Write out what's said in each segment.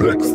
Witness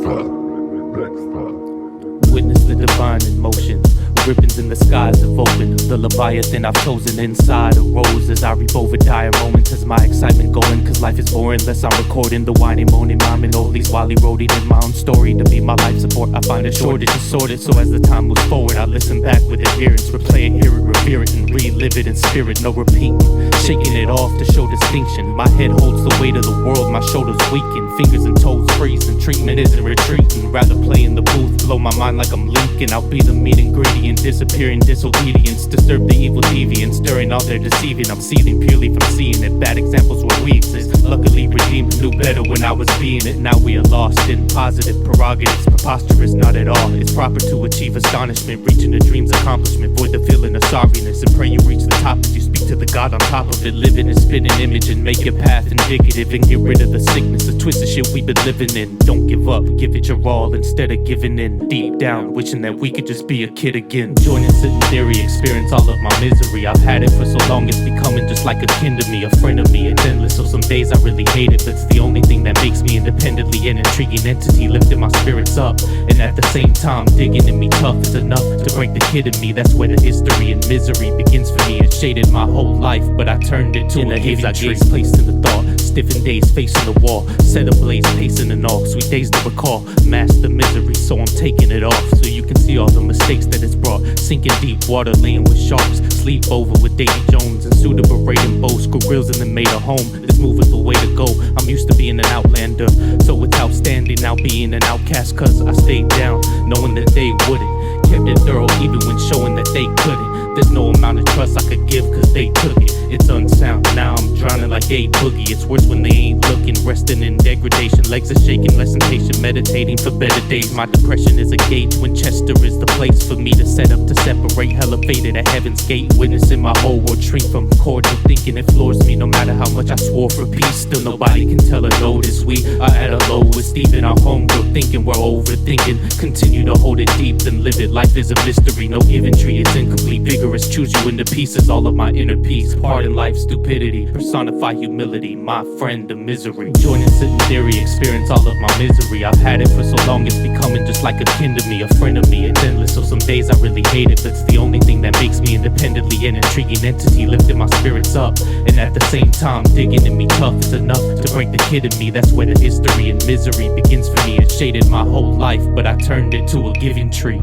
the divine in motion. Ribbons in the skies have opened. The Leviathan I've chosen inside arose as I reap over dire moments as my excitement going. Cause life is boring unless I'm recording the whining, moaning, miming all these wily roading in my own story. To be my life support, I find a shortage to sort it. So as the time moves forward, I listen back with adherence. Replay it, hear it, revere it, and relive it in spirit. No repeating, shaking it off to show distinction. My head holds the weight of the world, my shoulders weaken. Fingers and toes freezing, treatment isn't retreating. Rather play in the booth, blow my mind like I'm leaking. I'll be the meat ingredient, disappearing disobedience. Disturb the evil deviant, stirring all their deceiving. I'm seething purely from seeing it. Bad examples where we exist. Luckily redeemed, knew better when I was being it. Now we are lost in positive prerogatives. Preposterous, not at all. It's proper to achieve astonishment, reaching a dream's accomplishment. Void the feeling of sorriness and pray you reach the top as you speak to the God on top of it. Living and spinning image and make your path indicative and get rid of the sickness, the twisted shit we've been living in. Don't give up, give it your all instead of giving in. Deep down, wishing that we could just be a kid again. Joining sitting theory, experience all of my misery. I've had it for so long, it's becoming just like a kin to me, a friend of me. It's endless, so some days I really hate it, but it's the only thing that makes me independently an intriguing entity, lifting my spirits up. And at the same time, digging in me tough is enough to break the kid in me. That's where the history and misery begins for me. It shaded my whole life, but I turned it to a haze I gaze, placed in the thought. Stiffened days facing the wall, set ablaze, pacing and all. Sweet days to recall, mask the misery, so I'm taking it off. So you can see all the mistakes that it's brought. Sinking deep water, laying with sharks. Sleep over with Davy Jones and Suda berating bows. Screw grills and then made a home. This move is the way to go. I'm used to being an outlander, so it's outstanding now being an outcast. Cause I stayed down, knowing that they wouldn't. Kept it thorough even when showing that they couldn't. There's no amount of trust I could give cause they took it. It's unsound, now I'm drowning like a boogie. It's worse when they ain't looking, resting in degradation. Legs are shaking, less impatient, meditating for better days. My depression is a gauge, Winchester is the place for me to set up to separate. Elevated at heaven's gate, witnessing my whole world shrink from cordial thinking. It floors me no matter how much I swore for peace. Still nobody can tell or notice we are at a lowest. Even our homegirl thinking we're overthinking. Continue to hold it deep, then live it. Life is a mystery, no given tree, it's incomplete. Vigorous, choose you into pieces, all of my inner peace. Pardon life's stupidity, personify humility. My friend, the misery. Joining sitting theory, experience all of my misery. I've had it for so long, it's becoming just like a kin to me, a friend of me. It's endless, so some days I really hate it, but it's the only thing that makes me independently an intriguing entity, lifting my spirits up. And at the same time, digging in me tough is enough to break the kid in me. That's where the history and misery begins for me. It shaded my whole life, but I turned it to a giving tree.